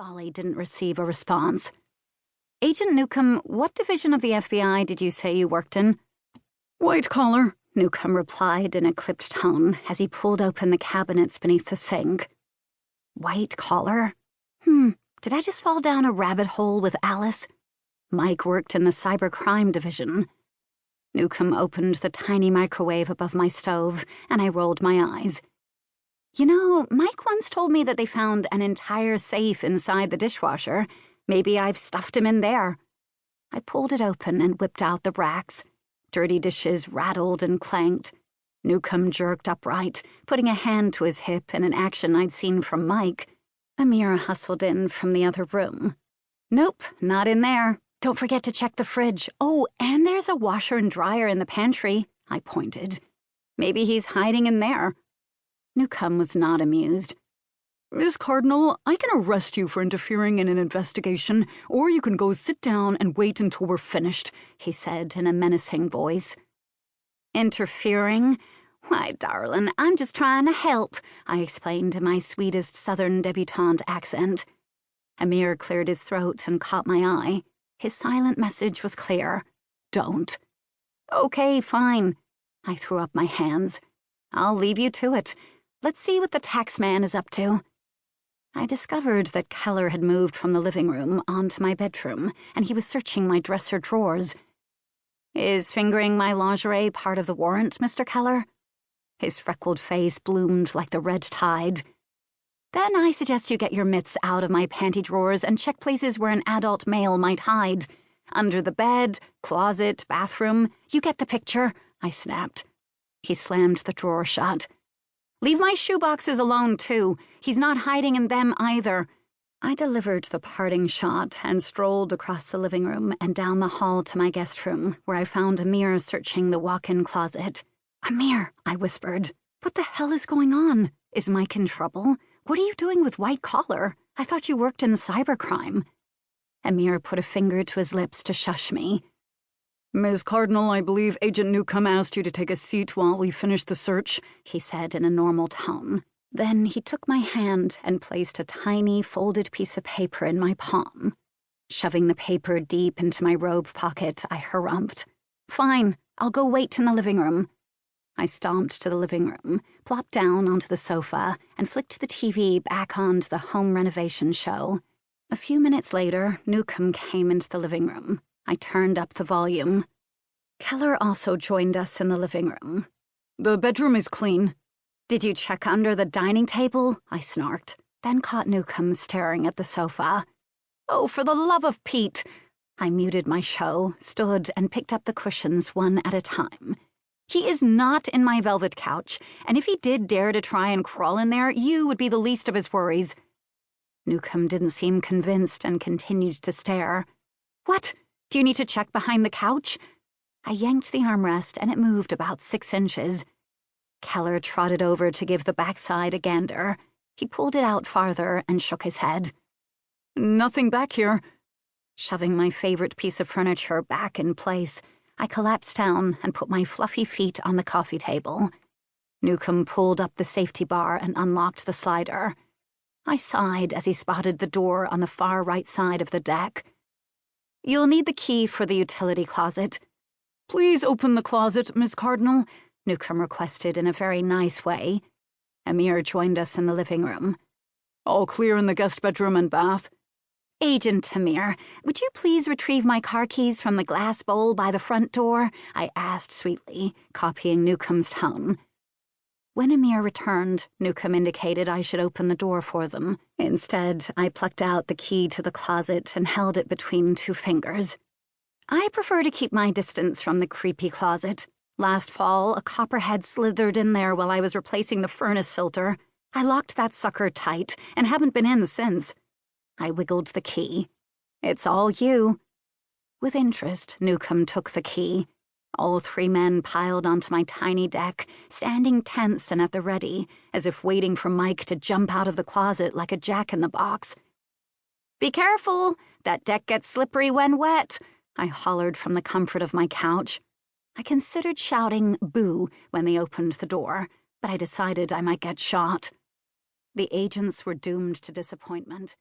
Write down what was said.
folly didn't receive a response. Agent Newcomb, what division of the FBI did you say you worked in? White collar, Newcomb replied in a clipped tone as he pulled open the cabinets beneath the sink. White collar? Did I just fall down a rabbit hole with Alice? Mike worked in the cybercrime division. Newcomb opened the tiny microwave above my stove, and I rolled my eyes. You know, Mike once told me that they found an entire safe inside the dishwasher. Maybe I've stuffed him in there. I pulled it open and whipped out the racks. Dirty dishes rattled and clanked. Newcomb jerked upright, putting a hand to his hip in an action I'd seen from Mike. Amira hustled in from the other room. Nope, not in there. Don't forget to check the fridge. Oh, and there's a washer and dryer in the pantry, I pointed. Maybe he's hiding in there. Newcomb was not amused. Miss Cardinal, I can arrest you for interfering in an investigation, or you can go sit down and wait until we're finished, he said in a menacing voice. Interfering? Why, darling, I'm just trying to help, I explained in my sweetest southern debutante accent. Amir cleared his throat and caught my eye. His silent message was clear. Don't. Okay, fine. I threw up my hands. I'll leave you to it. Let's see what the taxman is up to. I discovered that Keller had moved from the living room onto my bedroom, and he was searching my dresser drawers. Is fingering my lingerie part of the warrant, Mr. Keller? His freckled face bloomed like the red tide. Then I suggest you get your mitts out of my panty drawers and check places where an adult male might hide. Under the bed, closet, bathroom. You get the picture, I snapped. He slammed the drawer shut. Leave my shoeboxes alone, too. He's not hiding in them either. I delivered the parting shot and strolled across the living room and down the hall to my guest room, where I found Amir searching the walk-in closet. Amir, I whispered. What the hell is going on? Is Mike in trouble? What are you doing with White Collar? I thought you worked in cybercrime. Amir put a finger to his lips to shush me. Ms. Cardinal, I believe Agent Newcomb asked you to take a seat while we finish the search, he said in a normal tone. Then he took my hand and placed a tiny, folded piece of paper in my palm. Shoving the paper deep into my robe pocket, I harumphed. Fine, I'll go wait in the living room. I stomped to the living room, plopped down onto the sofa, and flicked the TV back onto the home renovation show. A few minutes later, Newcomb came into the living room. I turned up the volume. Keller also joined us in the living room. The bedroom is clean. Did you check under the dining table? I snarked, then caught Newcomb staring at the sofa. Oh, for the love of Pete! I muted my show, stood, and picked up the cushions one at a time. He is not in my velvet couch, and if he did dare to try and crawl in there, you would be the least of his worries. Newcomb didn't seem convinced and continued to stare. What? Do you need to check behind the couch? I yanked the armrest, and it moved about 6 inches. Keller trotted over to give the backside a gander. He pulled it out farther and shook his head. Nothing back here. Shoving my favorite piece of furniture back in place, I collapsed down and put my fluffy feet on the coffee table. Newcomb pulled up the safety bar and unlocked the slider. I sighed as he spotted the door on the far right side of the deck. You'll need the key for the utility closet. Please open the closet, Miss Cardinal, Newcomb requested in a very nice way. Amir joined us in the living room. All clear in the guest bedroom and bath. Agent Amir, would you please retrieve my car keys from the glass bowl by the front door? I asked sweetly, copying Newcomb's tone. When Amir returned, Newcomb indicated I should open the door for them. Instead, I plucked out the key to the closet and held it between 2 fingers. I prefer to keep my distance from the creepy closet. Last fall, a copperhead slithered in there while I was replacing the furnace filter. I locked that sucker tight and haven't been in since. I wiggled the key. It's all you. With interest, Newcomb took the key. All 3 men piled onto my tiny deck, standing tense and at the ready, as if waiting for Mike to jump out of the closet like a jack-in-the-box. Be careful! That deck gets slippery when wet, I hollered from the comfort of my couch. I considered shouting boo when they opened the door, but I decided I might get shot. The agents were doomed to disappointment.